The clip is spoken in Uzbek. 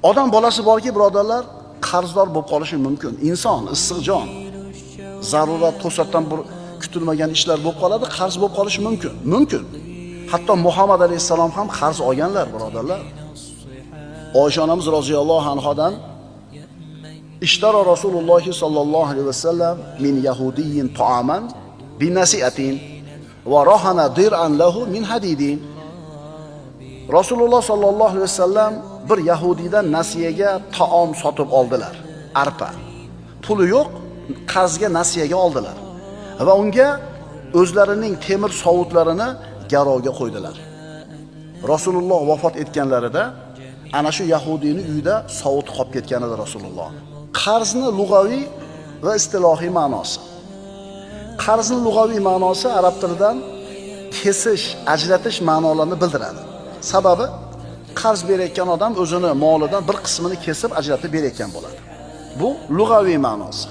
Odam bolasi borki, birodarlar, qarzdor bo'lib qolishi mumkin. Inson issiq jon, zarurat to'satdan bir kutilmagan ishlar bo'lib qoladi, qarz bo'lib qolishi mumkin. Mumkin. Hatto Muhammad alayhisalom ham qarz olganlar, birodarlar. Oysha onamiz roziyallohu anhodan ishtara Rasululloh sallallohu alayhi vasallam min yahudiyyin ta'aman bi nasi'atin va rahana dir'an lahu min hadidin. Rasululloh sallallohu alayhi vasallam bir yahudiydan nasiyaga taom sotib oldilar. Arpa. Puli yo'q, qarzga nasiyaga oldilar. Va unga o'zlarining temir sovutlarini garovga qo'ydilar. Rasululloh vafot etganlarida ana shu yahudiyning uyida sovut qolib ketgan edi Rasululloh. Qarzni lug'aviy va istilohiy ma'nosi. Qarzni lug'aviy ma'nosi arab tilidan kesish, ajratish ma'nolarini bildiradi. Sababi qarz berayotgan odam o'zini molidan bir qismini kesib ajratib berayotgan bo'ladi. Bu lug'aviy ma'nosi.